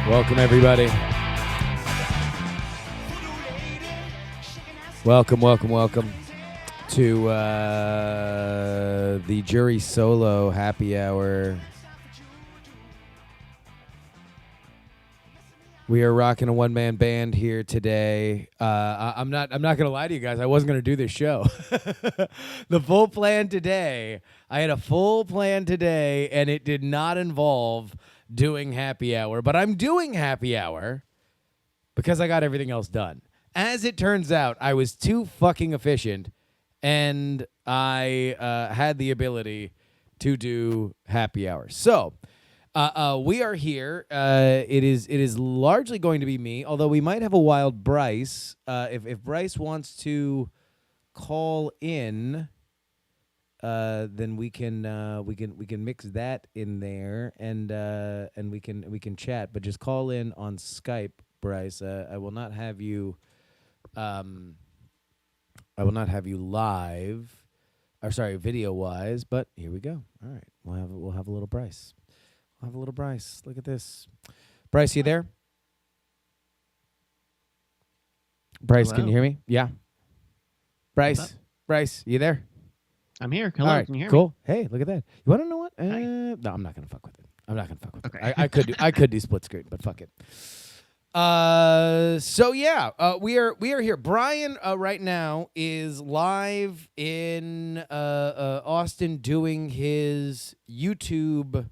Welcome, everybody. Welcome to the Jury Solo Happy Hour. We are rocking a one-man band here today. I'm not gonna lie to you guys. I wasn't gonna do this show. The full plan today. I had a full plan today, and it did not involve doing Happy Hour. But I'm doing Happy Hour because I got everything else done. As it turns out, I was too fucking efficient, and I had the ability to do Happy Hour. So. We are here. It is largely going to be me, although we might have a wild Bryce. If Bryce wants to call in, then we can mix that in there, and we can chat. But just call in on Skype, Bryce. I will not have you. I will not have you live, or sorry, video wise. But here we go. All right, we'll have a little Bryce. I'll have a little Bryce. Look at this. Bryce, you there? Bryce, Hello? can you hear me? Yeah. Bryce, you there? I'm here. Hello, All right, can you hear cool. me? Hey, look at that. You want to know what? Hi. No, I'm not gonna fuck with it. Okay. I could do split screen, but fuck it. So yeah, we are here. Brian right now is live in Austin doing his YouTube.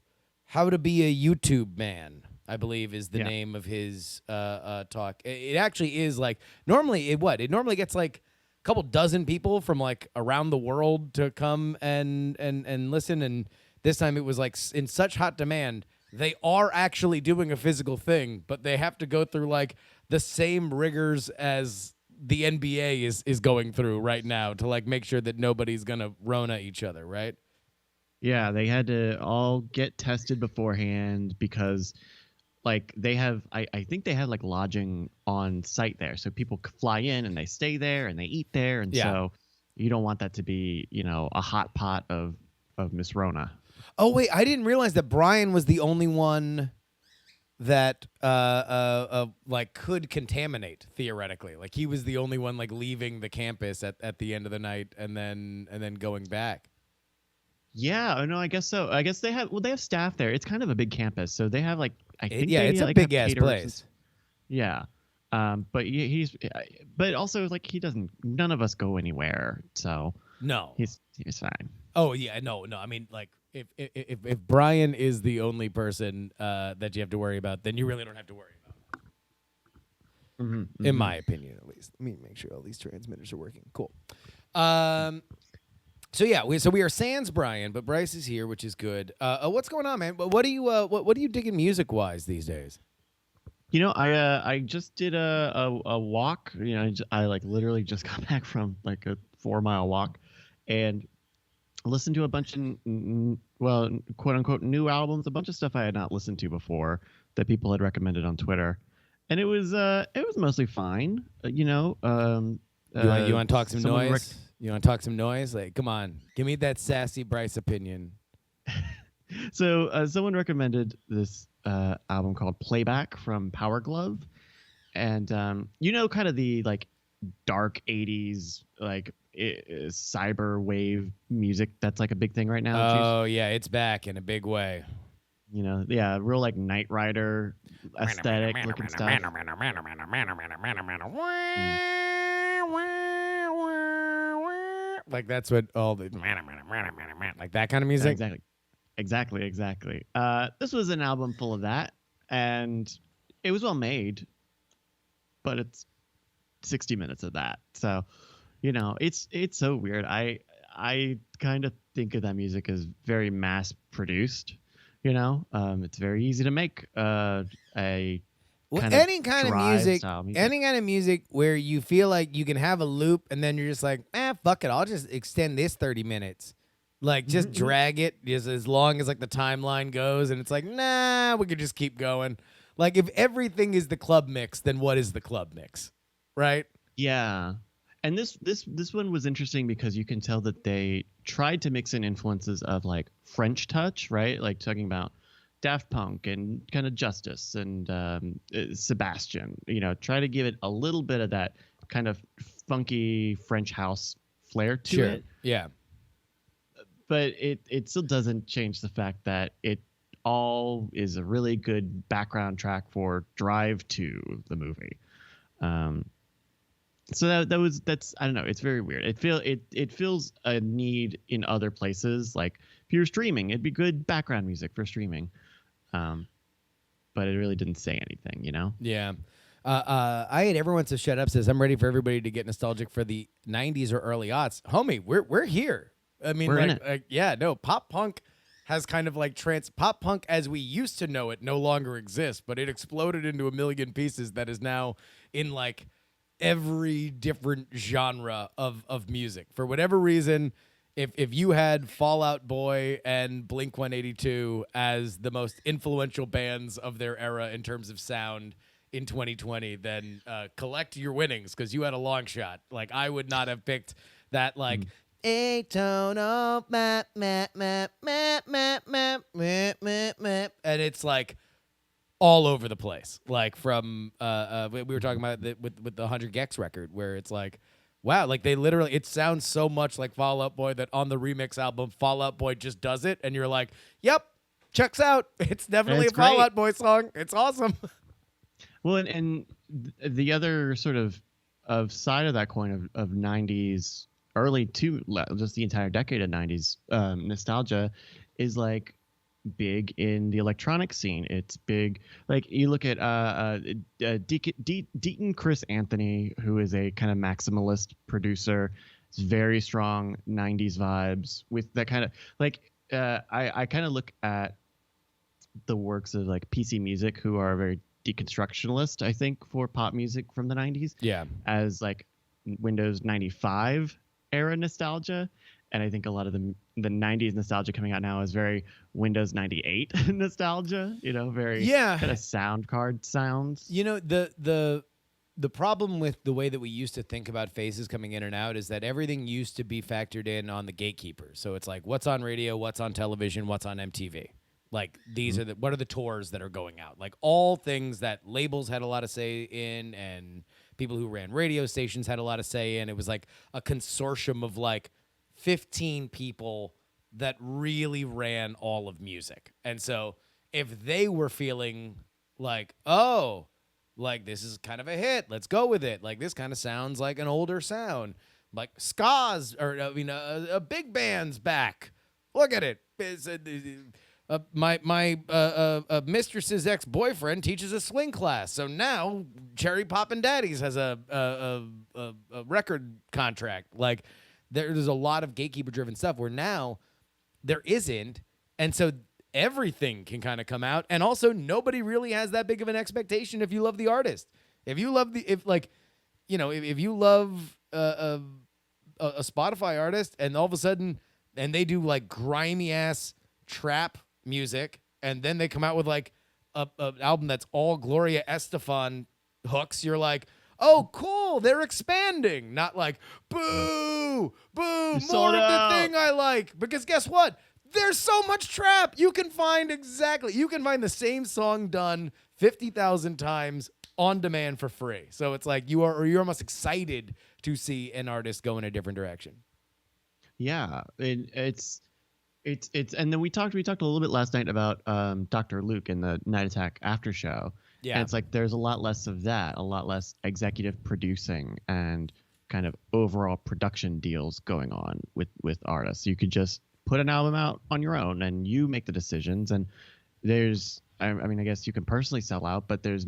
How to be a YouTube man, I believe, is the name of his talk. It actually is like normally it normally gets like a couple dozen people from like around the world to come and listen, and this time it was like in such hot demand. They are actually doing a physical thing, but they have to go through like the same rigors as the NBA is going through right now to like make sure that nobody's gonna Rona each other, right? Yeah, they had to all get tested beforehand because, like, they have. I think they had like lodging on site there, so people fly in and they stay there and they eat there, and so you don't want that to be, a hot pot of Miss Rona. Oh wait, I didn't realize that Brian was the only one that like could contaminate theoretically. Like he was the only one like leaving the campus at the end of the night and then going back. Yeah, no, I guess so. I guess they have staff there. It's kind of a big campus, so they have like It's a like, big have ass caterers. place. Yeah. But also like he doesn't. None of us go anywhere, so No. he's fine. Oh yeah, no. I mean, like if Brian is the only person that you have to worry about, then you really don't have to worry about. Mm-hmm, In my opinion, at least. Let me make sure all these transmitters are working. Cool. So yeah, we are sans Brian, but Bryce is here, which is good. What's going on, man? What are you digging music wise these days? I just did a walk. I like literally just got back from like a 4-mile walk, and listened to a bunch of quote unquote new albums, a bunch of stuff I had not listened to before that people had recommended on Twitter, and it was mostly fine. You want to talk some noise? You want to talk some noise? Like, come on, give me that sassy Bryce opinion. So someone recommended this album called Playback from Power Glove, and kind of the like dark 80s like cyber wave music that's like a big thing right now. Oh yeah, it's back in a big way. Real like Knight Rider aesthetic looking stuff. Like that's what all the like that kind of music. Exactly. This was an album full of that, and it was well made, but it's 60 minutes of that. So, it's so weird. I kind of think of that music as very mass produced. It's very easy to make any kind of music where you feel like you can have a loop and then you're just like, fuck it, I'll just extend this 30 minutes. Like, just drag it just as long as, like, the timeline goes, and it's like, nah, we could just keep going. Like, if everything is the club mix, then what is the club mix, right? Yeah. And this one was interesting because you can tell that they tried to mix in influences of, like, French touch, right? Like, talking about Daft Punk and kind of Justice and Sebastian. Try to give it a little bit of that kind of funky French house flair to it. Yeah. But it still doesn't change the fact that it all is a really good background track for Drive to the movie. So that's I don't know. It's very weird. It feels a need in other places. Like if you're streaming, it'd be good background music for streaming. But it really didn't say anything, Yeah. I had everyone to shut up says I'm ready for everybody to get nostalgic for the 90s or early aughts. Homie, we're here. I mean, We're in it. yeah, no, pop punk has kind of like pop punk as we used to know it no longer exists, but it exploded into a million pieces that is now in like every different genre of music. For whatever reason, if you had Fall Out Boy and Blink 182 as the most influential bands of their era in terms of sound in 2020, then collect your winnings because you had a long shot. Like I would not have picked that like atonal map map map map map map map map map, and it's like all over the place. Like from we were talking about it with the 100 Gex record, where it's like, wow, like they literally, it sounds so much like Fall Out Boy that on the remix album, Fall Out Boy just does it, and you're like, yep, checks out. It's definitely a Fall Out Boy song. It's awesome. Well, and the other sort of side of that coin of 90s, early to just the entire decade of 90s nostalgia is like big in the electronic scene. It's big. Like you look at Deaton Chris Anthony, who is a kind of maximalist producer. It's very strong 90s vibes with that kind of like I kind of look at the works of like PC Music, who are very deconstructionalist, I think, for pop music from the 90s. Yeah. As like Windows 95 era nostalgia. And I think a lot of the 90s nostalgia coming out now is very Windows 98 nostalgia, very kind of sound card sounds. The problem with the way that we used to think about phases coming in and out is that everything used to be factored in on the gatekeeper. So it's like what's on radio, what's on television, what's on MTV. Like these are what are the tours that are going out? Like all things that labels had a lot of say in, and people who ran radio stations had a lot of say in. It was like a consortium of like 15 people that really ran all of music. And so if they were feeling like, oh, like this is kind of a hit, let's go with it. Like this kind of sounds like an older sound. Like ska's, or a big band's back. Look at it. My mistress's ex-boyfriend teaches a swing class, so now Cherry Poppin' Daddies has a record contract. Like there's a lot of gatekeeper-driven stuff where now there isn't, and so everything can kind of come out, and also nobody really has that big of an expectation if you love the artist. If you love if you love a Spotify artist, and all of a sudden, and they do like grimy ass trap music, and then they come out with like an album that's all Gloria Estefan hooks, you're like, oh, cool, they're expanding. Not like, boo, more of the thing I like. Because guess what? There's so much trap. You can find the same song done 50,000 times on demand for free. So it's like you're almost excited to see an artist go in a different direction. Yeah, it's and then we talked a little bit last night about Dr. Luke and the Night Attack after show. Yeah. And it's like there's a lot less of that, a lot less executive producing and kind of overall production deals going on with artists. You could just put an album out on your own and you make the decisions. And I mean, I guess you can personally sell out, but there's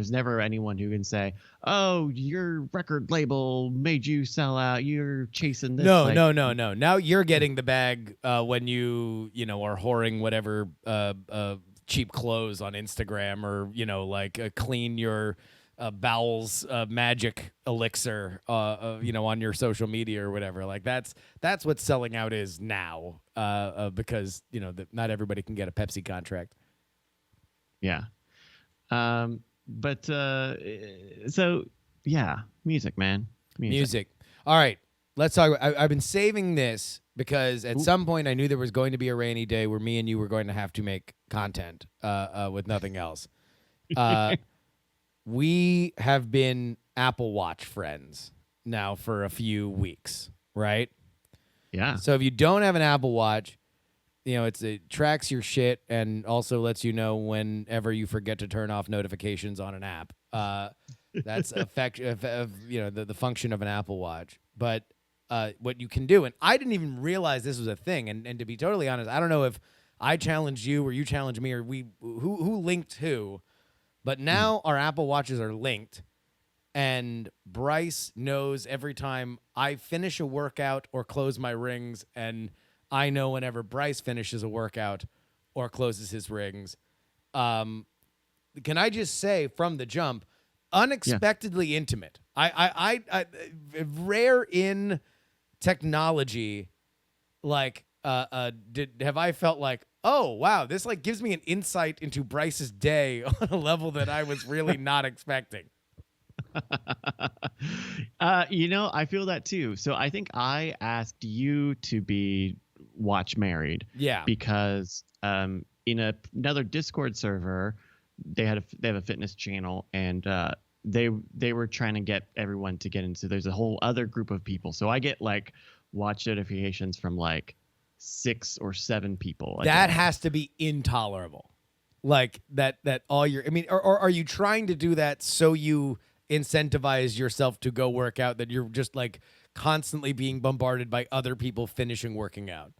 never anyone who can say, oh, your record label made you sell out. You're chasing this. No. Now you're getting the bag when you are whoring whatever cheap clothes on Instagram, or clean your bowels magic elixir on your social media or whatever. Like that's what selling out is now, because not everybody can get a Pepsi contract. Yeah. But so yeah, music, man. Music. All right. let's talk. I've been saving this because at some point I knew there was going to be a rainy day where me and you were going to have to make content with nothing else. We have been Apple Watch friends now for a few weeks, right? Yeah. So if you don't have an Apple Watch, it tracks your shit and also lets you know whenever you forget to turn off notifications on an app. That's the function of an Apple Watch. But what you can do, and I didn't even realize this was a thing. And to be totally honest, I don't know if I challenged you or you challenged me or who linked who. But now our Apple Watches are linked, and Bryce knows every time I finish a workout or close my rings, and I know whenever Bryce finishes a workout or closes his rings. Can I just say from the jump, unexpectedly intimate. I rare in technology, like have I felt like, oh wow, this like gives me an insight into Bryce's day on a level that I was really not expecting. I feel that too. So I think I asked you to be watch married. Yeah. Because in another Discord server, they have a fitness channel, and they were trying to get everyone to get into. There's a whole other group of people. So I get like watch notifications from like 6 or 7 people. That has to be intolerable. Like that all your, I mean, or are you trying to do that so you incentivize yourself to go work out, that you're just like constantly being bombarded by other people finishing working out?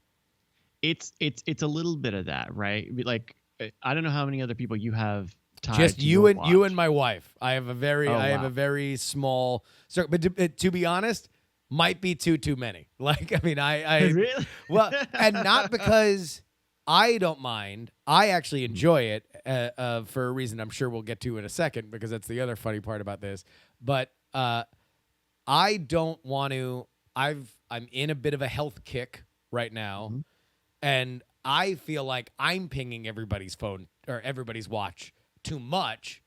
It's a little bit of that, right? Like, I don't know how many other people you have tied just to you your and my wife. I have a very have a very small circle, but to be honest, might be too many. Like, I mean, I really? Well, and not because I don't mind. I actually enjoy it for a reason I'm sure we'll get to in a second, because that's the other funny part about this. But I don't want to. I'm in a bit of a health kick right now, and I feel like I'm pinging everybody's phone or everybody's watch too much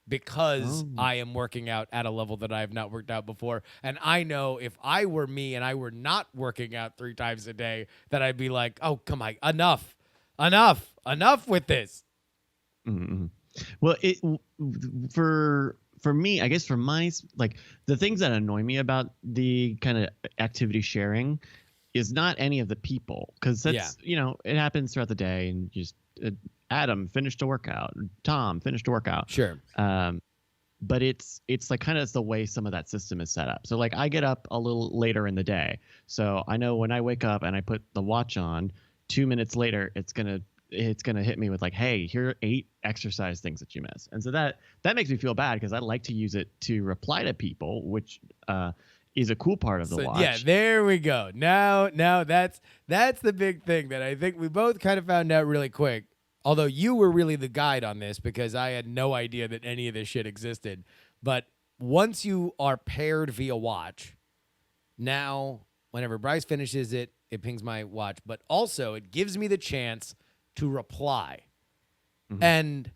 because I am working out at a level that I have not worked out before. And I know if I were me and I were not working out 3 times a day, that I'd be like, oh, come on, enough with this. Mm-hmm. Well, for me, I guess for my, like, the things that annoy me about the kind of activity sharing is not any of the people, because that's, it happens throughout the day, and you just Adam finished a workout, Tom finished a workout. Sure. But it's like kind of it's the way some of that system is set up. So like I get up a little later in the day, so I know when I wake up and I put the watch on, 2 minutes later it's gonna hit me with like, hey, here are 8 exercise things that you missed. And so that makes me feel bad, because I like to use it to reply to people, which is a cool part of the watch. Yeah, there we go. Now that's the big thing that I think we both kind of found out really quick. Although you were really the guide on this, because I had no idea that any of this shit existed. But once you are paired via watch, now whenever Bryce finishes it, it pings my watch. But also it gives me the chance to reply. And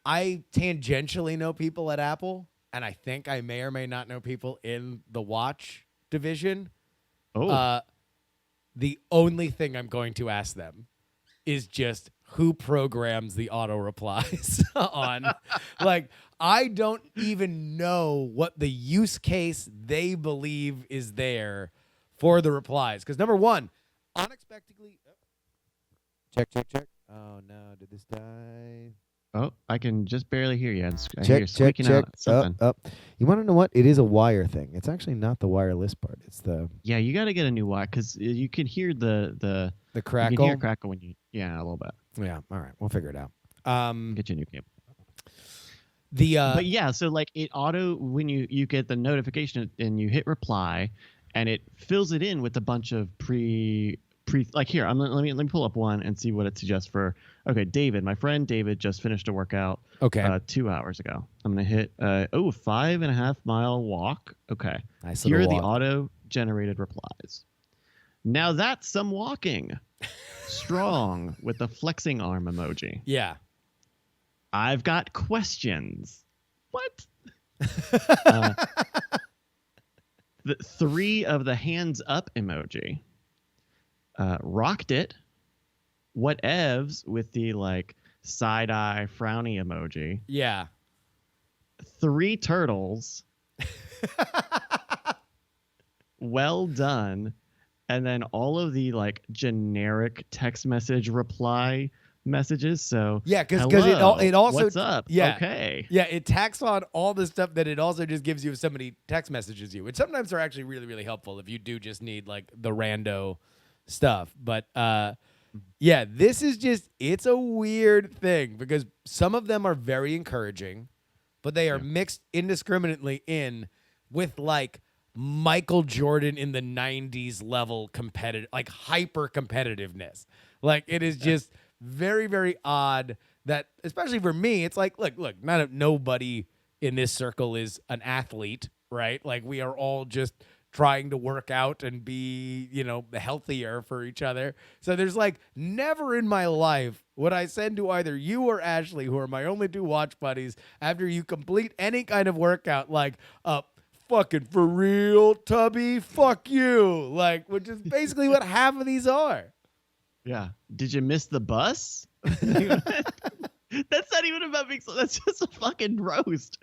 I tangentially know people at Apple, and I think I may or may not know people in the watch division. The only thing I'm going to ask them is just who programs the auto replies on. Like, I don't even know what the use case they believe is there for the replies. Because number one, unexpectedly, check. Oh no, did this die? Oh, I can just barely hear you. I hear you squeaking out something. You want to know what? It is a wire thing. It's actually not the wireless part. It's the... Yeah, you got to get a new wire, because you can hear the crackle. You can hear crackle when you... Yeah, a little bit. Yeah, all right. We'll figure it out. Get you a new cable. But yeah, so like it auto, when you get the notification and you hit reply, and it fills it in with a bunch of pre like here, let me pull up one and see what it suggests for. Okay, David, my friend David just finished a workout. Okay. 2 hours ago. I'm gonna hit 5.5 mile walk. Okay. Nice. Here are the auto generated replies. Now that's some walking. Strong with the flexing arm emoji. Yeah. I've got questions. What? the 3 of the hands up emoji. Rocked it. Whatevs with the like side eye frowny emoji. Yeah. 3 turtles. Well done. And then all of the like generic text message reply messages. So Yeah, because hello, it also what's up? Yeah, Okay. yeah, it tacks on all the stuff that it also just gives you if somebody text messages you, which sometimes are actually really really helpful if you do just need like the rando stuff. But yeah, this is just it's a weird thing because some of them are very encouraging, but they are mixed indiscriminately in with like Michael Jordan in the 90s level competitive, like hyper competitiveness. Like it is just very, very odd that, especially for me, it's like, look, nobody in this circle is an athlete, right? Like we are all just trying to work out and be, healthier for each other. So there's like never in my life would I send to either you or Ashley, who are my only 2 watch buddies, after you complete any kind of workout, like, fucking for real, Tubby, fuck you. Like, which is basically what half of these are. Yeah. Did you miss the bus? That's not even about being. That's just a fucking roast.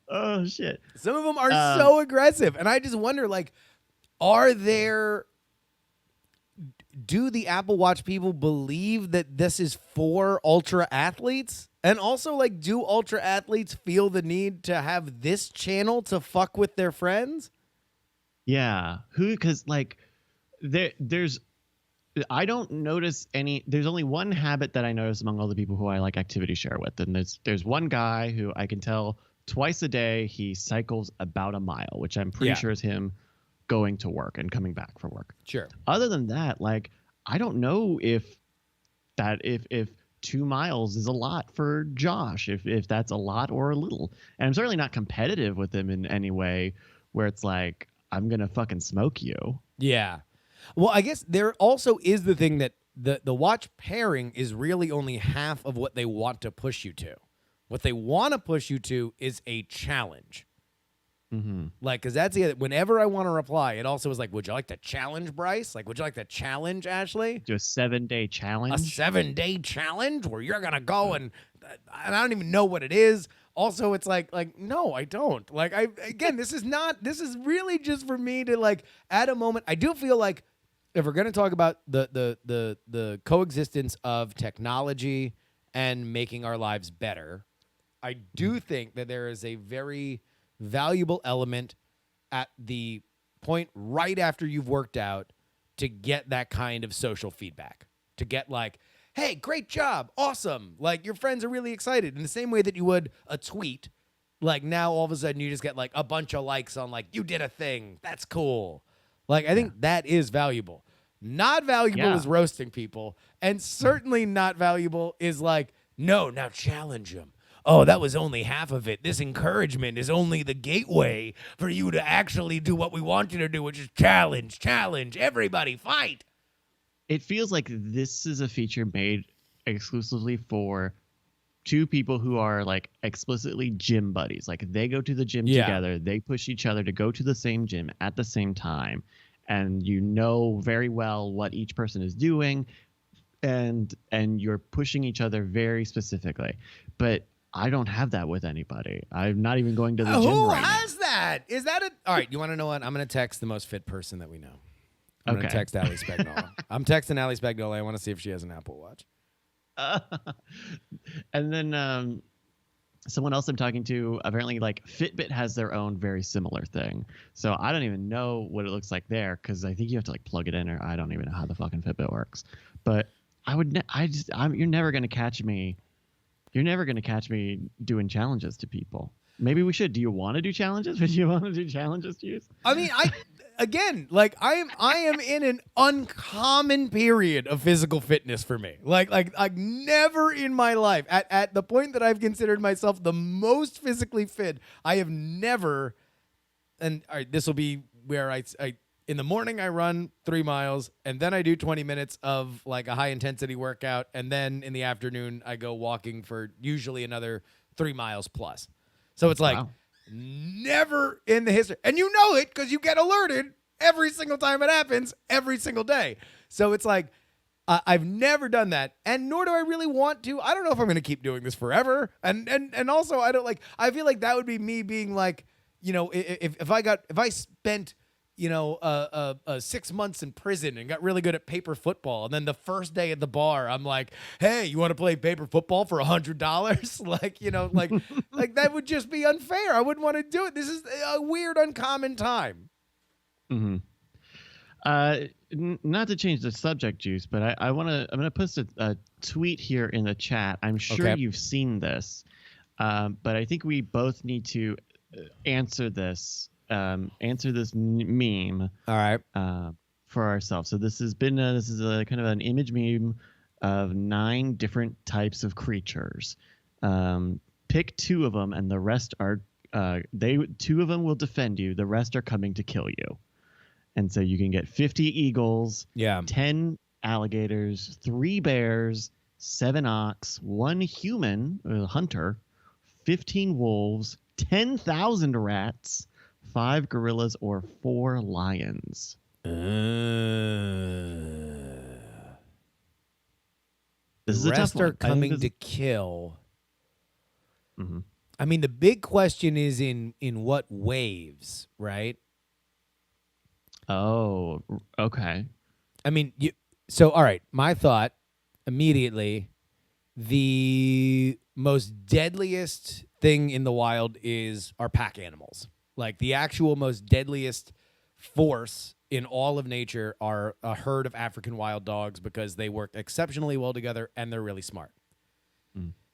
Oh shit. Some of them are so aggressive, and I just wonder, like, do the Apple Watch people believe that this is for ultra athletes? And also, like, do ultra athletes feel the need to have this channel to fuck with their friends? Yeah. Because like, there's. I don't notice any. There's only one habit that I notice among all the people who I like activity share with, and there's one guy who I can tell twice a day he cycles about a mile, which I'm pretty sure is him going to work and coming back from work. Sure. Other than that, like I don't know if 2 miles is a lot for Josh, if that's a lot or a little. And I'm certainly not competitive with him in any way where it's like I'm gonna fucking smoke you. Yeah. Well, I guess there also is the thing that the watch pairing is really only half of what they want to push you to. What they want to push you to is a challenge. Mm-hmm. Like, because that's the other, whenever I want to reply, it also is like, would you like to challenge Bryce? Like, would you like to challenge Ashley? Do a 7-day challenge. A 7-day challenge where you're going to go and I don't even know what it is. Also, it's like, no, I don't. Like, this is really just for me to like, at a moment, I do feel like if we're going to talk about the coexistence of technology and making our lives better, I do think that there is a very valuable element at the point right after you've worked out to get that kind of social feedback, to get like, hey, great job, awesome, like your friends are really excited, in the same way that you would a tweet. Like now all of a sudden you just get like a bunch of likes on like, you did a thing, that's cool. Like I think that is valuable. Not valuable is roasting people, and certainly not valuable is like, no, now challenge them. Oh, that was only half of it. This encouragement is only the gateway for you to actually do what we want you to do, which is challenge, everybody, fight. It feels like this is a feature made exclusively for 2 people who are like explicitly gym buddies. Like they go to the gym together. They push each other to go to the same gym at the same time. And you know very well what each person is doing. And you're pushing each other very specifically. But I don't have that with anybody. I'm not even going to the gym Who right has that? Is that a... All right, you want to know what? I'm going to text the most fit person that we know. I'm going to text Ali Spagnola. I'm texting Ali Spagnola. I want to see if she has an Apple Watch. And then someone else I'm talking to, apparently like Fitbit has their own very similar thing. So I don't even know what it looks like there because I think you have to like plug it in, or I don't even know how the fucking Fitbit works. But you're never going to catch me. You're never going to catch me doing challenges to people. Maybe we should. Do you want to do challenges? Would you want to do challenges to use? I mean, I am in an uncommon period of physical fitness for me. Like never in my life at the point that I've considered myself the most physically fit, I have never. And all right, this will be where I in the morning I run 3 miles, and then I do 20 minutes of like a high intensity workout, and then in the afternoon I go walking for usually another 3 miles plus. So it's like Never in the history. And you know it because you get alerted every single time it happens, every single day. So it's like, I've never done that, and nor do I really want to. I don't know if I'm going to keep doing this forever. And also, I don't like. I feel like that would be me being like, if I spent 6 months in prison and got really good at paper football, and then the first day at the bar, I'm like, hey, you want to play paper football for $100? like that would just be unfair. I wouldn't want to do it. This is a weird, uncommon time. Mm-hmm. Not to change the subject, Juice, but I'm gonna post a tweet here in the chat. I'm sure you've seen this, but I think we both need to answer this meme. All right. For ourselves. So this is a kind of an image meme of 9 different types of creatures. Pick 2 of them, and the rest are 2 of them will defend you. The rest are coming to kill you. And so you can get 50 eagles, 10 alligators, 3 bears, 7 ox, 1 human, hunter, 15 wolves, 10,000 rats, 5 gorillas, or 4 lions. This is a tough one. Are coming to kill. Mm-hmm. I mean, the big question is in what waves, right? Oh, okay. I mean, all right, my thought immediately, the most deadliest thing in the wild are pack animals. Like the actual most deadliest force in all of nature are a herd of African wild dogs because they work exceptionally well together and they're really smart.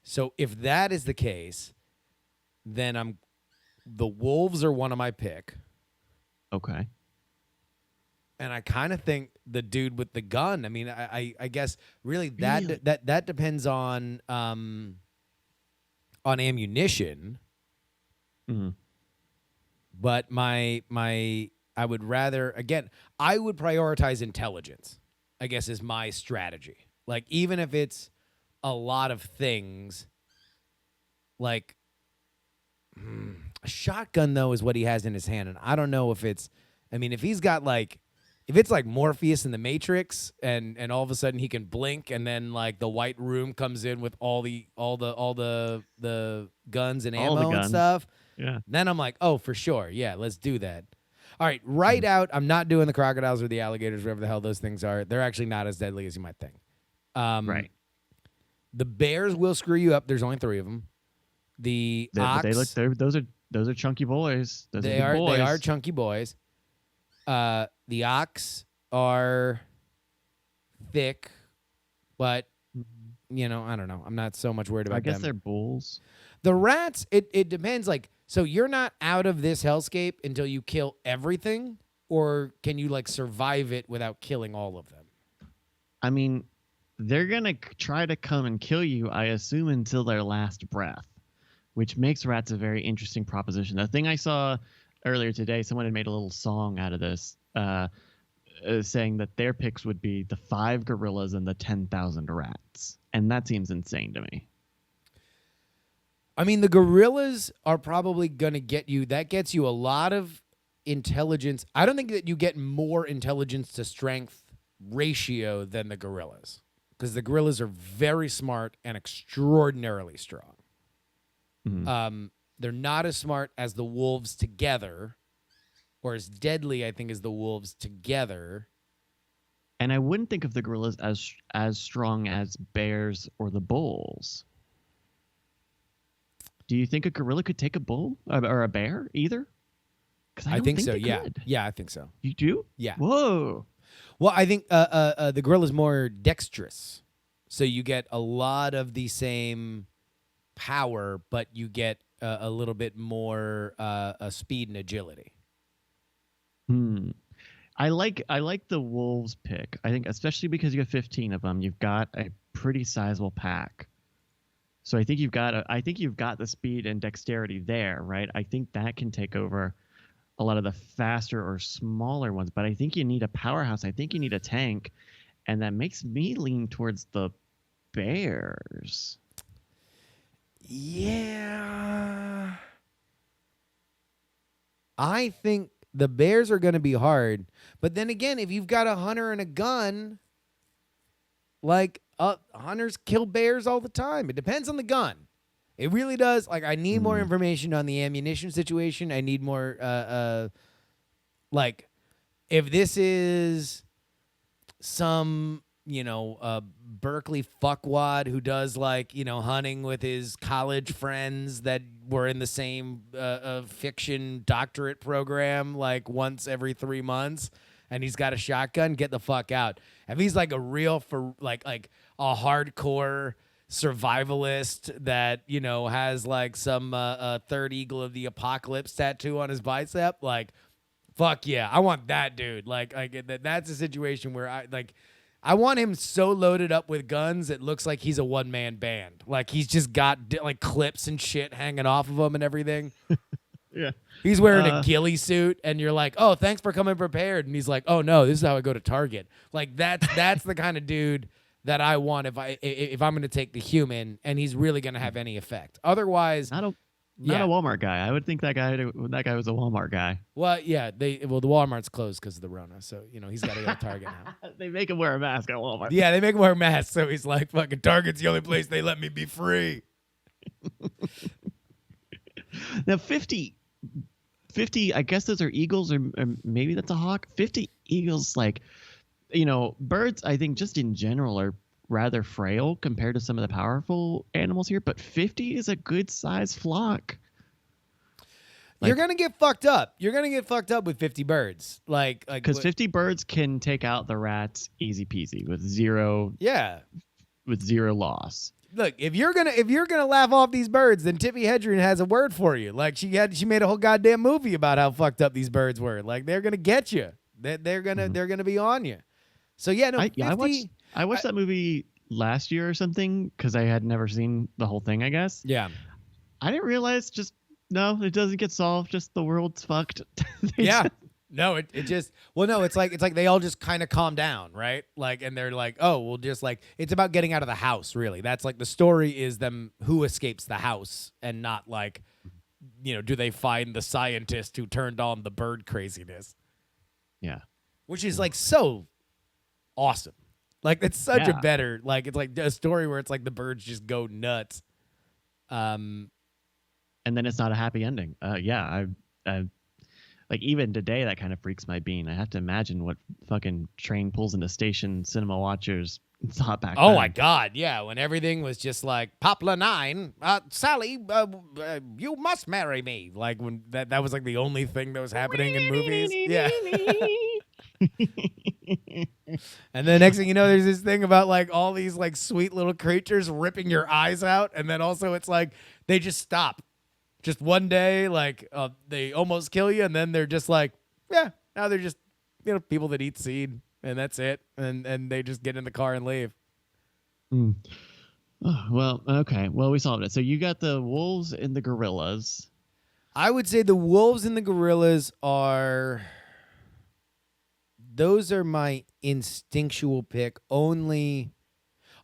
So if that is the case, then the wolves are one of my pick. Okay. And I kind of think the dude with the gun. I mean, I guess really that depends on ammunition. Mm-hmm. But I would rather, again, I would prioritize intelligence, I guess, is my strategy. Like even if it's a lot of things, like a shotgun though is what he has in his hand, and I don't know if it's. I mean, if he's got if it's like Morpheus in the Matrix, and all of a sudden he can blink, and then like the white room comes in with all the guns and ammo and stuff. Yeah. Then I'm like, oh, for sure, yeah, let's do that. All right, out. I'm not doing the crocodiles or the alligators, whatever the hell those things are. They're actually not as deadly as you might think. Right. The bears will screw you up. There's only 3 of them. The ox. Those are chunky boys. They are chunky boys. The ox are thick, but I don't know. I'm not so much worried about them. I guess they're bulls. The rats, it depends. Like, so you're not out of this hellscape until you kill everything, or can you survive it without killing all of them? I mean, they're gonna try to come and kill you, I assume, until their last breath, which makes rats a very interesting proposition. The thing I saw earlier today, someone had made a little song out of this, saying that their picks would be the 5 gorillas and the 10,000 rats, and that seems insane to me. I mean, the gorillas are probably going to get you. That gets you a lot of intelligence. I don't think that you get more intelligence to strength ratio than the gorillas, because the gorillas are very smart and extraordinarily strong. Mm-hmm. They're not as smart as the wolves together, or as deadly, I think, as the wolves together. And I wouldn't think of the gorillas as strong as bears or the bulls. Do you think a gorilla could take a bull or a bear either? Because I think so. Yeah, could. Yeah, I think so. You do? Yeah. Whoa. Well, I think the gorilla's more dexterous, so you get a lot of the same power, but you get a little bit more speed and agility. I like the wolves pick. I think especially because you have 15 of them, you've got a pretty sizable pack. So I think you've got the speed and dexterity there, right? I think that can take over a lot of the faster or smaller ones, but I think you need a powerhouse. I think you need a tank, and that makes me lean towards the bears. Yeah. I think the bears are going to be hard. But then again, if you've got a hunter and a gun, like hunters kill bears all the time. It depends on the gun. It really does. Like, I need more information on the ammunition situation. I need more, like, if this is some, Berkeley fuckwad who does, like, hunting with his college friends that were in the same fiction doctorate program, like, once every 3 months, and he's got a shotgun, get the fuck out. If he's, like, a real, like a hardcore survivalist that has like some third eagle of the apocalypse tattoo on his bicep, like, fuck yeah, I want that dude. Like that's a situation where I want him so loaded up with guns it looks like he's a one-man band. Like, he's just got like clips and shit hanging off of him and everything. Yeah, he's wearing a ghillie suit, and you're like, oh, thanks for coming prepared, and he's like, oh no, this is how I go to Target. Like, that's the kind of dude that I want if I'm going to take the human, and he's really going to have any effect. Otherwise, not a Walmart guy. I would think that guy was a Walmart guy. Well, yeah, the Walmart's closed because of the Rona, so he's got to go to Target now. They make him wear a mask at Walmart. Yeah, they make him wear a mask, so he's like, fucking Target's the only place they let me be free. Now 50, I guess those are eagles, or maybe that's a hawk. 50 eagles, like, birds, I think just in general are rather frail compared to some of the powerful animals here, but 50 is a good size flock. Like, you're going to get fucked up. You're going to get fucked up with 50 birds. Like because 50 birds can take out the rats easy peasy with zero loss. Look, if you're gonna laugh off these birds, then Tippi Hedren has a word for you. Like, she made a whole goddamn movie about how fucked up these birds were. Like, they're gonna get you. They're gonna be on you. So yeah, no. I watched that movie last year or something because I had never seen the whole thing, I guess. Yeah. I didn't realize it doesn't get solved. Just the world's fucked. Yeah. No, it's like they all just kind of calm down, right? Like, and they're like, oh, we'll just like, it's about getting out of the house, really. That's like the story is them who escapes the house, and not like, do they find the scientist who turned on the bird craziness? Yeah. Which is like so awesome. Like, it's such a better, like, it's like a story where it's like the birds just go nuts. And then it's not a happy ending. I like, even today, that kind of freaks my bean. I have to imagine what fucking train pulls into station cinema watchers thought back then. Oh my God, yeah, when everything was just like, Poplar 9, Sally, you must marry me. Like, when that was like the only thing that was happening in movies. Yeah. And then next thing you know, there's this thing about like all these like sweet little creatures ripping your eyes out, and then also it's like they just stop. Just one day, like, they almost kill you, and then they're just like, yeah, now they're just, people that eat seed, and that's it, and they just get in the car and leave. Oh, well, okay. Well, we solved it. So you got the wolves and the gorillas. I would say the wolves and the gorillas those are my instinctual pick only.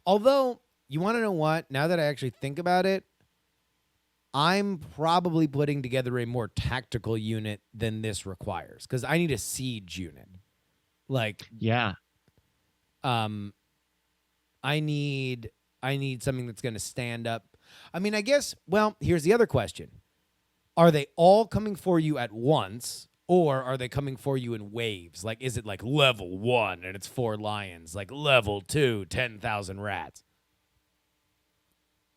Although, you want to know what? Now that I actually think about it, I'm probably putting together a more tactical unit than this requires, because I need a siege unit. Like, yeah, I need something that's going to stand up. I mean, I guess. Well, here's the other question: are they all coming for you at once, or are they coming for you in waves? Like, is it like level 1 and it's 4 lions, like level 2, 10,000 rats?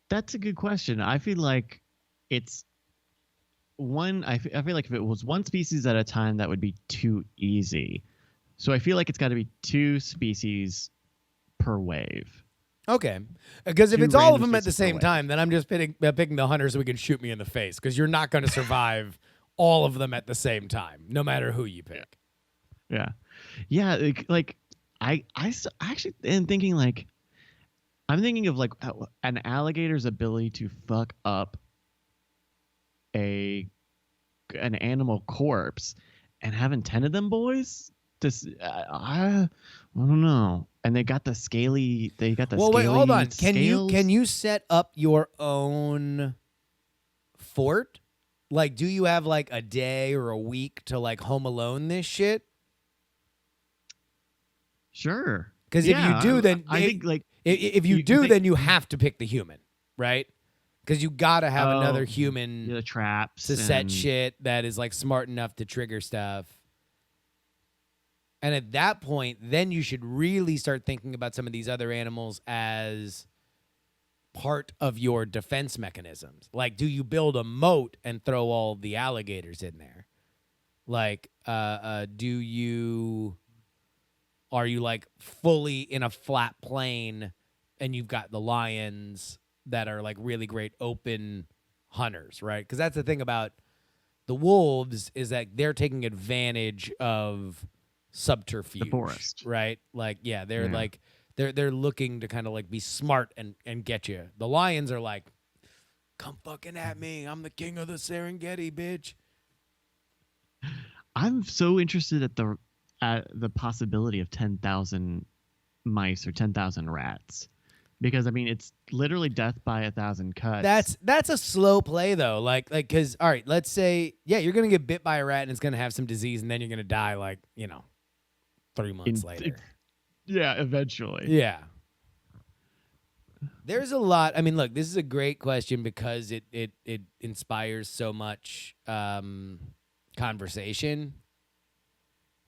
That's a good question. I feel like it's one. I feel like if it was one species at a time, that would be too easy. So I feel like it's got to be 2 species per wave. Okay, because if it's all of them at the same time, then I'm just picking the hunter so we can shoot me in the face, because you're not going to survive all of them at the same time, no matter who you pick. Yeah. Like I actually am thinking, like, I'm thinking of like an alligator's ability to fuck up an animal corpse, and having 10 of them boys. I don't know. And they got the scaly. Well, wait, hold on. Can you set up your own fort? Like, do you have like a day or a week to like Home Alone this shit? Sure. Because if you do, then I think like if you do, then you have to pick the human, right? Because you gotta have another human the traps to set shit that is like smart enough to trigger stuff. And at that point, then you should really start thinking about some of these other animals as part of your defense mechanisms. Like, do you build a moat and throw all the alligators in there? Like, are you like fully in a flat plain and you've got the lions that are like really great open hunters, right? Because that's the thing about the wolves is that they're taking advantage of subterfuge, the forest, right? Like, yeah, they're like they're looking to kind of like be smart and get you. The lions are like, come fucking at me, I'm the king of the Serengeti, bitch. I'm so interested at the possibility of 10,000 mice or 10,000 rats, because I mean it's literally death by 1,000 cuts. That's a slow play though, like because all right, let's say you're gonna get bit by a rat and it's gonna have some disease and then you're gonna die 3 months later. Yeah, eventually. Yeah. There's a lot. I mean, look, this is a great question because it inspires so much conversation.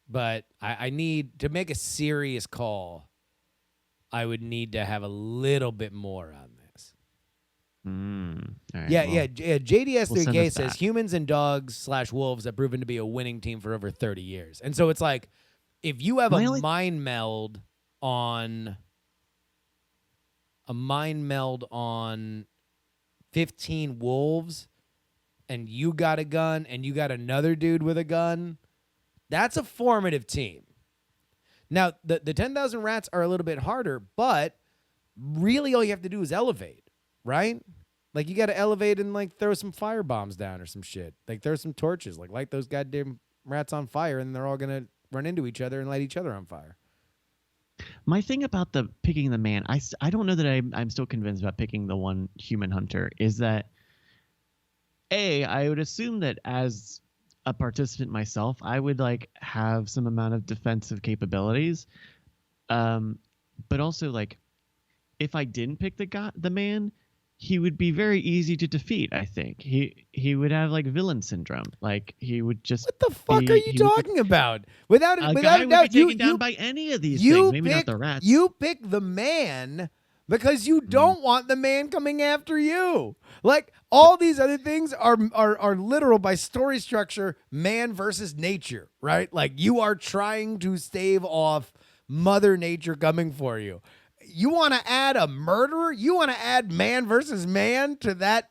But I need to make a serious call. I would need to have a little bit more on this. All right, Yeah. JDS3K says back. humans and dogs / wolves have proven to be a winning team for over 30 years. And so it's like, if you have mind meld on 15 wolves and you got a gun and you got another dude with a gun, that's a formative team. Now, the 10,000 rats are a little bit harder, but really all you have to do is elevate, right? Like, you got to elevate and, like, throw some fire bombs down or some shit. Like, throw some torches. Like, light those goddamn rats on fire, and they're all going to run into each other and light each other on fire. My thing about the picking the man, I don't know that I'm still convinced about picking the one human hunter, is that, I would assume that as a participant myself, I would like have some amount of defensive capabilities. But also, like, if I didn't pick the man, he would be very easy to defeat. I think he would have like villain syndrome. Like, he would just. What the fuck are you talking about? Without a doubt, you taken down by any of these things. Maybe not the rats. You pick the man because you don't want the man coming after you. Like, all these other things are literal by story structure, man versus nature, right? Like, you are trying to stave off Mother Nature coming for you. You want to add a murderer? You want to add man versus man to that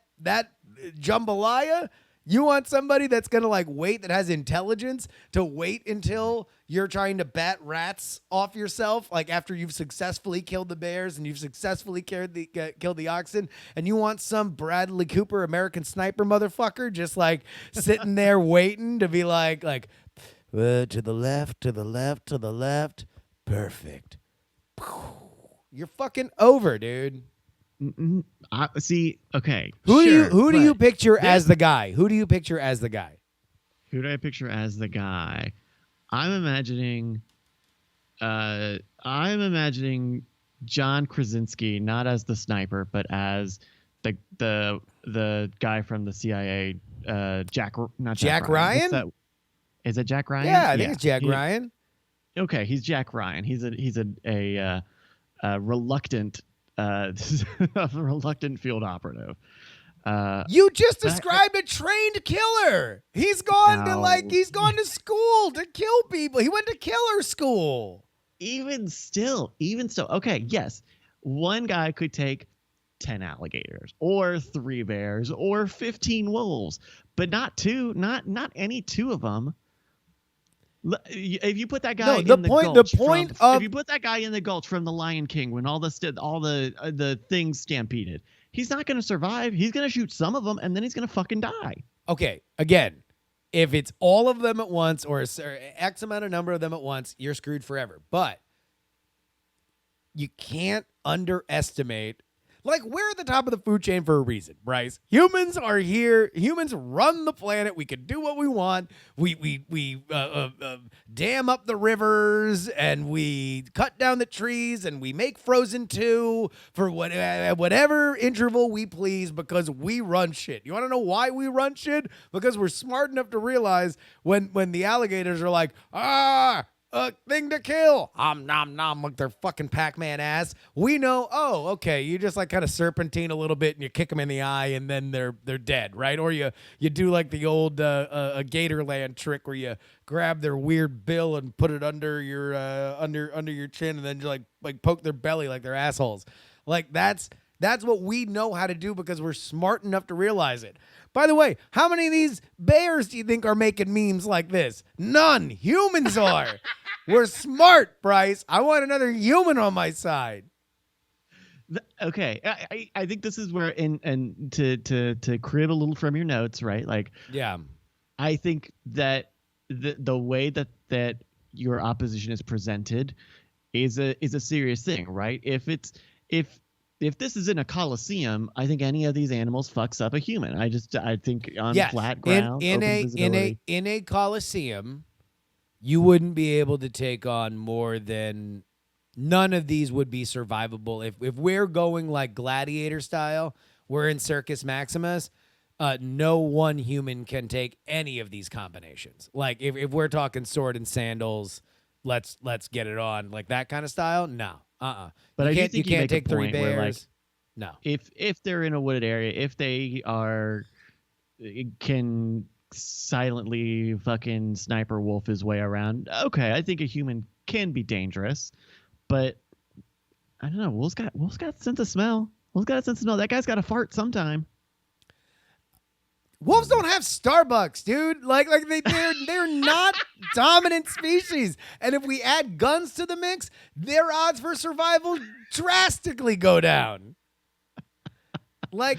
jambalaya? You want somebody that's going to like wait, that has intelligence to wait until you're trying to bat rats off yourself, like after you've successfully killed the bears and you've successfully killed the oxen, and you want some Bradley Cooper American Sniper motherfucker just like sitting there waiting to be like to the left, to the left, to the left. Perfect. You're fucking over, dude. See, okay. Who do you picture as the guy? Who do you picture as the guy? Who do I picture as the guy? I'm imagining John Krasinski, not as the sniper, but as the guy from the CIA, Jack Ryan. Is it Jack Ryan? Yeah, I think it's Jack Ryan. Okay, he's Jack Ryan. He's a reluctant reluctant field operative. You just described a trained killer. He's gone to school to kill people. He went to killer school. Even still. Okay, yes. One guy could take 10 alligators or 3 bears or 15 wolves, but not two, not any two of them. If you put that guy if you put that guy in the gulch from The Lion King when all the things stampeded, he's not going to survive. He's going to shoot some of them and then he's going to fucking die. Okay, again, if it's all of them at once or X amount of number of them at once, you're screwed forever. But you can't underestimate. Like, we're at the top of the food chain for a reason, Bryce. Humans are here. Humans run the planet. We can do what we want. We dam up the rivers, and we cut down the trees, and we make Frozen 2 for whatever interval we please because we run shit. You want to know why we run shit? Because we're smart enough to realize when the alligators are like, a thing to kill. Nom nom like their fucking Pac-Man ass. We know, oh, okay, you just like kind of serpentine a little bit and you kick them in the eye and then they're dead, right? Or you do like the old Gatorland trick where you grab their weird bill and put it under your under your chin and then you like poke their belly like they're assholes. Like that's what we know how to do because we're smart enough to realize it. By the way, how many of these bears do you think are making memes like this? None. Humans are. We're smart, Bryce. I want another human on my side. Okay, I think this is where and to crib a little from your notes, right? Like, yeah, I think that the way that your opposition is presented is a serious thing, right? If this is in a coliseum, I think any of these animals fucks up a human. I think on flat ground, in a coliseum, you wouldn't be able to take on more than none of these would be survivable. If we're going like gladiator style, we're in Circus Maximus. No one human can take any of these combinations. Like if we're talking sword and sandals, let's get it on like that kind of style. No. But you can't take three bears. Where, like, no. If they're in a wooded area, if they can silently fucking sniper wolf his way around, okay, I think a human can be dangerous. But I don't know. Wolf's got a sense of smell. Wolf's got a sense of smell. That guy's got to fart sometime. Wolves don't have Starbucks, dude. Like they're not dominant species. And if we add guns to the mix, their odds for survival drastically go down. Like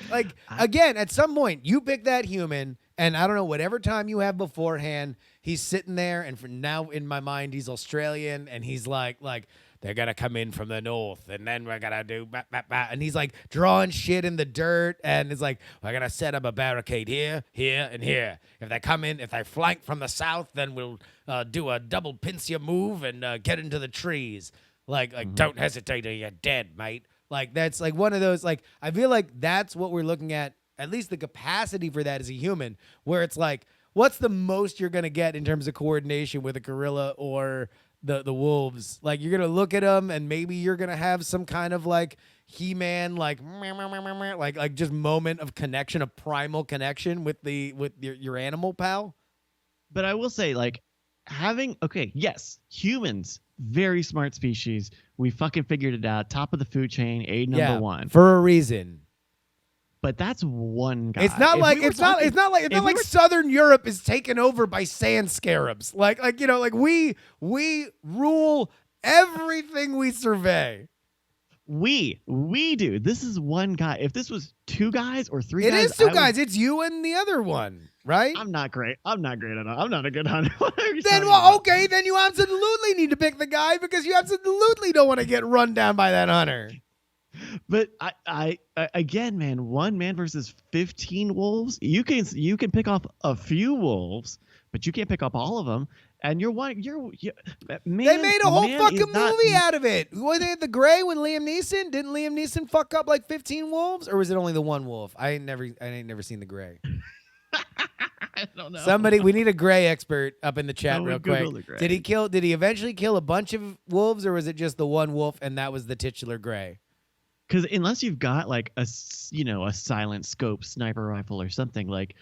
again, at some point, you pick that human, and I don't know, whatever time you have beforehand, he's sitting there, and for now in my mind, he's Australian, and he's like they're going to come in from the north, and then we're going to do bah, bah, bah. And he's like drawing shit in the dirt, and it's like, we're going to set up a barricade here, here, and here. If they come in, if they flank from the south, then we'll do a double pincer move and get into the trees. Like Don't hesitate or you're dead, mate. Like, that's like one of those, like, I feel like that's what we're looking at least the capacity for that as a human, where it's like, what's the most you're going to get in terms of coordination with a gorilla or the wolves? Like, you're gonna look at them and maybe you're gonna have some kind of like He-Man like just moment of connection, a primal connection with your animal pal. But I will say, like, yes, humans, very smart species. We fucking figured it out. Top of the food chain, number one for a reason. But that's one guy. It's not like Southern Europe is taken over by sand scarabs. Like we rule everything we survey. We do. This is one guy. If this was two guys or three guys, it is two guys. It's you and the other one, right? I'm not great at all. I'm not a good hunter. Then then you absolutely need to pick the guy because you absolutely don't want to get run down by that hunter. But I again, man, one man versus 15 wolves. You can pick off a few wolves, but you can't pick up all of them. And man. They made a whole fucking movie out of it. Was it The Gray with Liam Neeson? Didn't Liam Neeson fuck up like 15 wolves, or was it only the one wolf? I ain't never seen The Gray. I don't know. Somebody, we need a Gray expert up in the chat real quick. Did he eventually kill a bunch of wolves, or was it just the one wolf and that was the titular Gray? Because unless you've got like a silent scope sniper rifle or something, like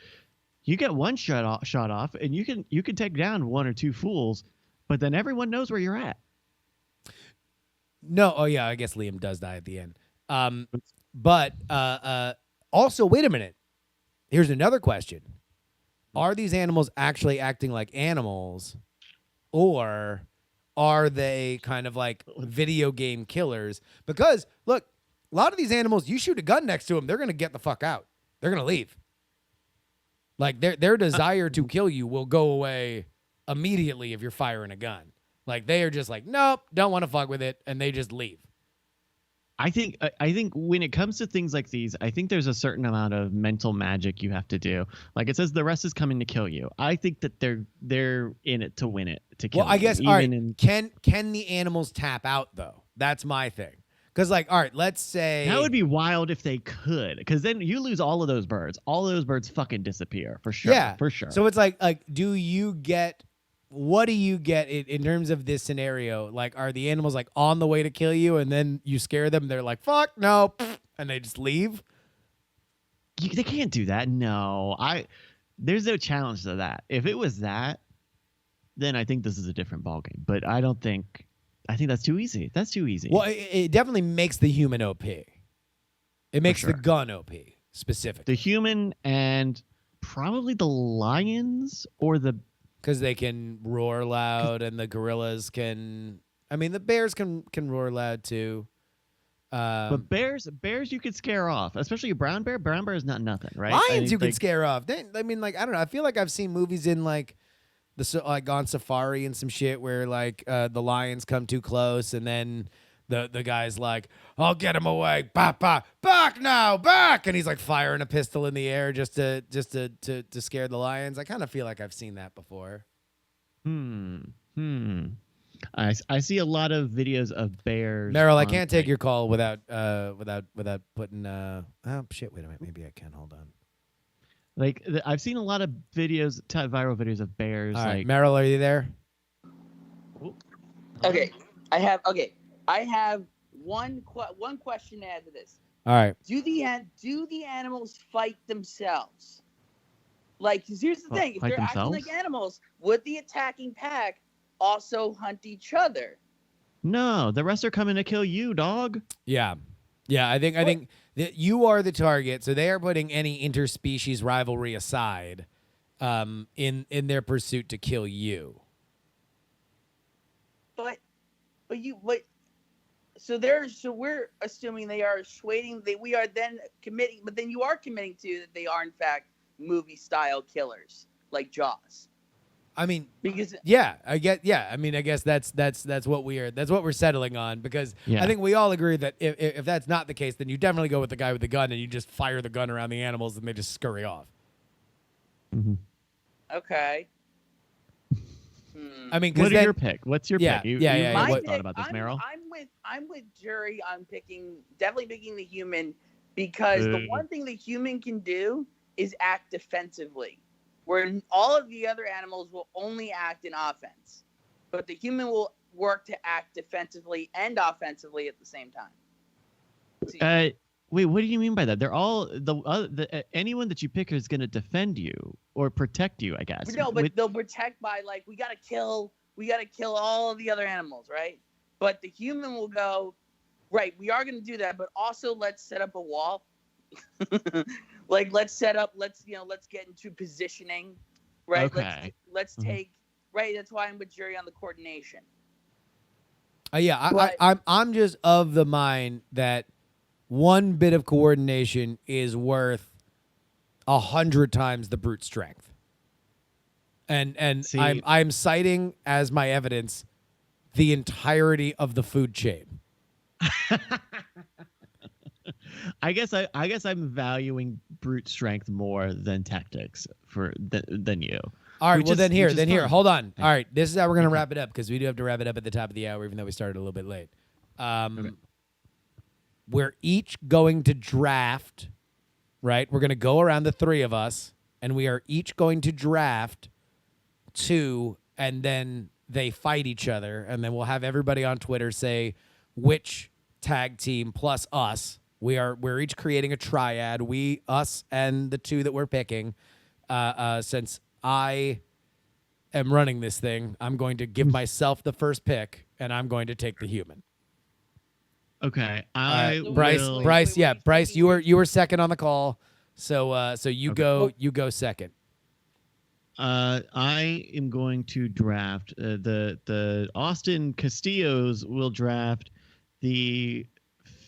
you get one shot off and you can take down one or two fools, but then everyone knows where you're at. No, oh yeah, I guess Liam does die at the end. But also, wait a minute. Here's another question: are these animals actually acting like animals, or are they kind of like video game killers? Because look, a lot of these animals, you shoot a gun next to them, they're going to get the fuck out. They're going to leave. Like, their desire to kill you will go away immediately if you're firing a gun. Like, they are just like, nope, don't want to fuck with it, and they just leave. I think when it comes to things like these, I think there's a certain amount of mental magic you have to do. Like it says, the rest is coming to kill you. I think that they're in it to win it, to kill Well, I you. guess all right. Even in Can the animals tap out though? That's my thing. Because like, all right, let's say that would be wild if they could, because then you lose all of those birds. All of those birds fucking disappear for sure. yeah, for sure. So it's like, do you get? What do you get in terms of this scenario? Like, are the animals like on the way to kill you, and then you scare them? They're like, "Fuck no," and they just leave. They can't do that. No, there's no challenge to that. If it was that, then I think this is a different ballgame. But I don't think. I think that's too easy. That's too easy. Well, it definitely makes the human OP. It makes the sure. gun OP specifically The human and probably the lions or the. because they can roar loud, and the gorillas can. I mean, the bears can roar loud too. But bears you could scare off, especially a brown bear. Brown bear is not nothing, right? Lions you can like, scare off. I mean, like I don't know. I feel like I've seen movies in like like on safari and some shit where like the lions come too close, and then the guy's like, "I'll get him away, back now, back," and he's like firing a pistol in the air just to scare the lions. I kind of feel like I've seen that before. I see a lot of videos of bears. Meryl, I on, can't take like- your call without putting oh shit, wait a minute, maybe I can. Hold on. Like I've seen a lot of videos, viral videos of bears. All right, like Meryl, are you there? Okay, I have one question to add to this. All right. Do the animals fight themselves? Like, 'cause here's the thing: if fight they're acting themselves? like animals, would the attacking pack also hunt each other? No, the rest are coming to kill you, dog. Yeah. I think that you are the target, so they are putting any interspecies rivalry aside, in their pursuit to kill you. But so we're assuming they are persuading. We are then committing, but then you are committing to that they are in fact movie style killers like Jaws. I mean, Because yeah, I mean, I guess that's what we're settling on, because Yeah. I think we all agree that if that's not the case, then you definitely go with the guy with the gun and you just fire the gun around the animals and they just scurry off. okay. I mean, What because your pick? What's your Yeah, pick? You yeah, My what pick- thought about this, Meryl? I'm with Jury on definitely picking the human, because the one thing the human can do is act defensively, where all of the other animals will only act in offense, but the human will work to act defensively and offensively at the same time. See, Wait, what do you mean by that? They're all anyone that you pick is going to defend you or protect you, I guess. no, but they'll protect by like we gotta kill all of the other animals, right? But the human will go, right, we are gonna do that, but also let's set up a wall. Like let's get into positioning, right? Okay. Let's take, right. That's why I'm with Jury on the coordination. yeah, I'm just of the mind that one bit of coordination is worth 100 times the brute strength. And See- I'm citing as my evidence the entirety of the food chain. I guess I'm valuing brute strength more than tactics than you. All right, Which well is- then which is fine. hold on. All right, this is how we're gonna wrap it up, because we do have to wrap it up at the top of the hour, even though we started a little bit late. We're each going to draft, right? We're gonna go around, the three of us, and we are each going to draft two, and then they fight each other, and then we'll have everybody on Twitter say which tag team plus us. We're each creating a triad. We, us, and the two that we're picking. Since I am running this thing, I'm going to give myself the first pick, and I'm going to take the human. Okay, Bryce, you were second on the call, so you go second. I am going to draft the Austin Castillos will draft the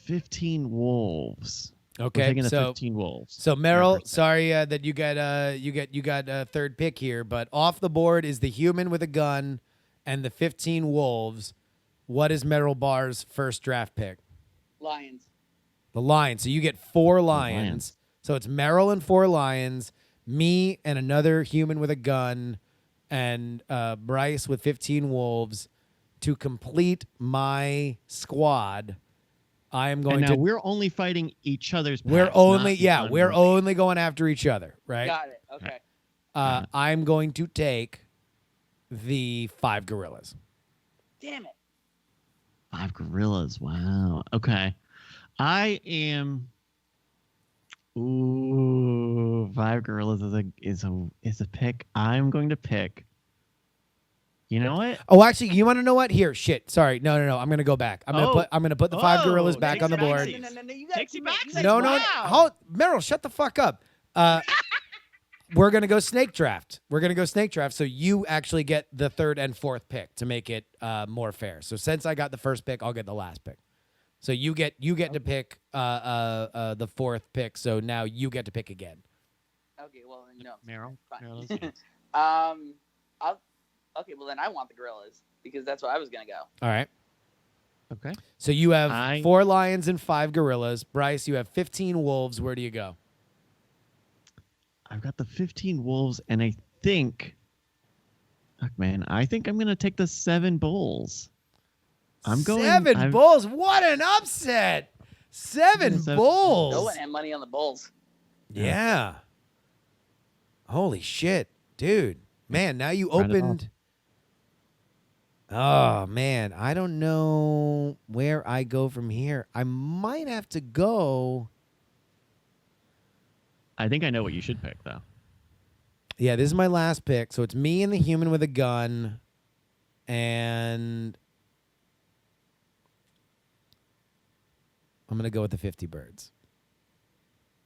15 Wolves. Okay, We're taking the so 15 Wolves. So Meryl, First pick. sorry that you got a third pick here, but off the board is the human with a gun and the 15 Wolves. What is Meryl Barr's first draft pick? Lions. The lions. So you get 4 lions. lions. So it's Meryl and 4 lions, me and another human with a gun, and Bryce with 15 wolves. To complete my squad, I am going And now to. we're only fighting each other's. We're packs, only not yeah. one We're versus- only going after each other, right? Got it. Okay. I'm going to take the 5 gorillas. Damn it. 5 gorillas. Wow. Okay. I am. Ooh, 5 gorillas is a pick. I'm going to pick. You know what? Oh, actually, you want to know what? Here, shit. Sorry, no. I'm gonna go back. I'm gonna put the 5 gorillas Oh, back on the takes board. backsies. No. You gotta Takesy keep it- you backsies. guys- No. Wow. Hold, Meryl, shut the fuck up. We're gonna go snake draft. So you actually get the 3rd and 4th pick to make it more fair. So since I got the 1st pick, I'll get the last pick. So you get to pick the 4th pick. So now you get to pick again. Okay. Well, no. Meryl. Fine. Meryl, let's see. Okay. Well, then I want the gorillas because that's where I was gonna go. All right. Okay. So you have I- 4 lions and 5 gorillas. Bryce, you have 15 wolves. Where do you go? I've got the 15 wolves, and I think. Fuck, man. I think I'm gonna take the 7 bulls. I'm going 7 bulls. What an upset! 7 7 bulls. No one had money on the Bulls. Yeah. Holy shit, dude. Man, now you Round it off. opened. Oh, man. I don't know where I go from here. I might have to go. I think I know what you should pick, though. Yeah, this is my last pick. So it's me and the human with a gun. And I'm going to go with the 50 birds.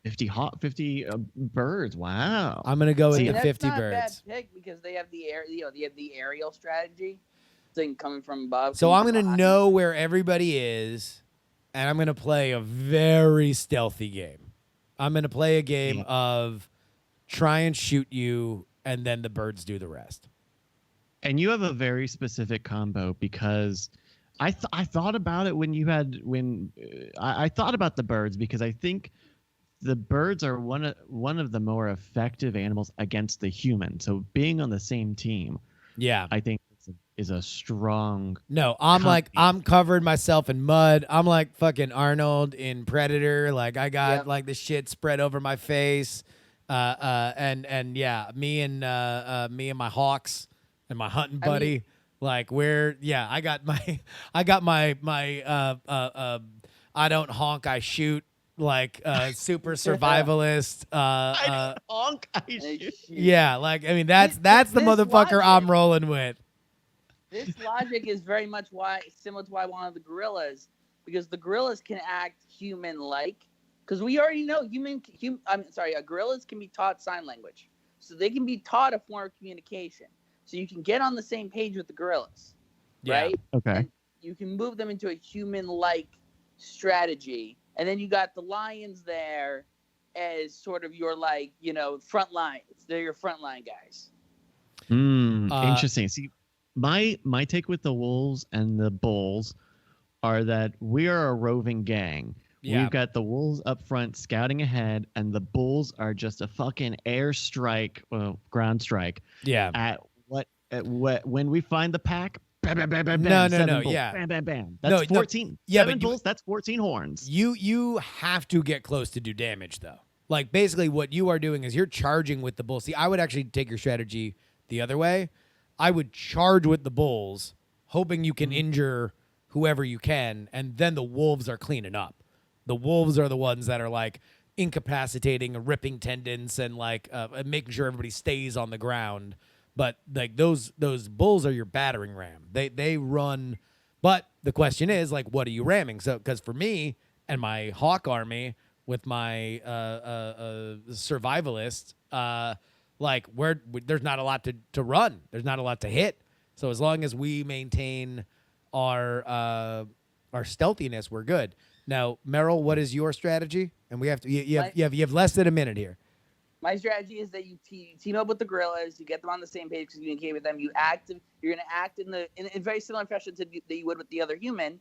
50 birds. Wow. I'm going to go with See, the that's 50 not birds. a bad pick because they have the air. They have the aerial strategy thing coming from above. So I'm coming going to from know where everybody is, and I'm going to play a very stealthy game. I'm going to play a game of try and shoot you, and then the birds do the rest. And you have a very specific combo because I thought about it I thought about the birds because I think the birds are one of the more effective animals against the human. So being on the same team, Yeah. I think is a strong. No, I'm like, company. I'm covered myself in mud. I'm like fucking Arnold in Predator. Like I got Yep. like the shit spread over my face. And yeah, me and my hawks and my hunting I buddy. mean- Like I got my I don't honk, I shoot, like super survivalist. Honk, I Hey, shoot. shit. Yeah, like I mean that's the This motherfucker logic- I'm rolling with. This logic is very much similar to why I wanted the gorillas because the gorillas can act human-like. Because we already know gorillas can be taught sign language, so they can be taught a form of communication. So you can get on the same page with the gorillas, Yeah. right? Okay. And you can move them into a human-like strategy, and then you got the lions there as sort of your front line. They're your frontline guys. Interesting. See, my take with the wolves and the bulls are that we are a roving gang. Yeah. We've got the wolves up front scouting ahead, and the bulls are just a fucking air strike, ground strike Yeah. at what when we find the pack. Bam, bam, bam, bam, No, bam, no, 7 no, bulls, yeah. bam, bam, bam. No, That's no, 14. yeah, 7 but you- bulls. That's 14 horns. You have to get close to do damage though. Like basically what you are doing is you're charging with the bulls. See, I would actually take your strategy the other way. I would charge with the bulls, hoping you can injure whoever you can, and then the wolves are cleaning up. The wolves are the ones that are like incapacitating and ripping tendons and like making sure everybody stays on the ground. But like those bulls are your battering ram. They run. But the question is like, what are you ramming? So because for me and my hawk army with my survivalist, like there's not a lot to run. There's not a lot to hit. So as long as we maintain our stealthiness, we're good. Now, Meryl, what is your strategy? And we have to you have less than a minute here. My strategy is that you team up with the gorillas, you get them on the same page, communicate with them. You're going to act in very similar fashion that you would with the other human,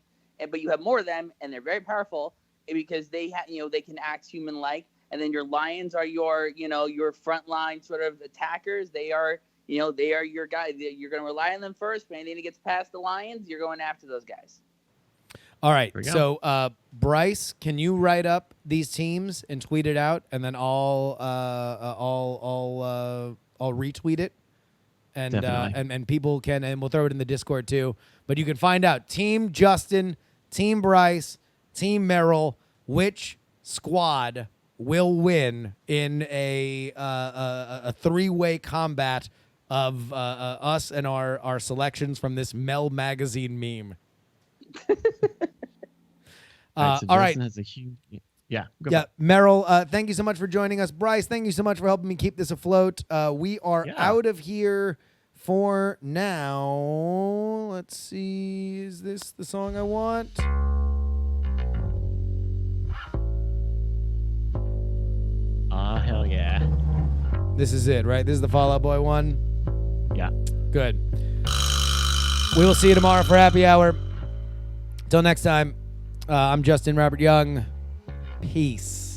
but you have more of them, and they're very powerful because they they can act human-like. And then your lions are your your frontline sort of attackers. They are they are your guy. You're going to rely on them first, but anything that gets past the lions, you're going after those guys. All right. So, Bryce, can you write up these teams and tweet it out, and then I'll retweet it, and people can, and we'll throw it in the Discord too. But you can find out Team Justin, Team Bryce, Team Merrill, which squad will win in a three-way combat of us and our selections from this Mel Magazine meme. So all right. Justin has a huge, go for it. Merrill, thank you so much for joining us. Bryce, thank you so much for helping me keep this afloat. We are out of here for now. Let's see. Is this the song I want? Hell yeah. This is it, right? This is the Fall Out Boy one? Yeah. Good. We will see you tomorrow for happy hour. Till next time, I'm Justin Robert Young. Peace.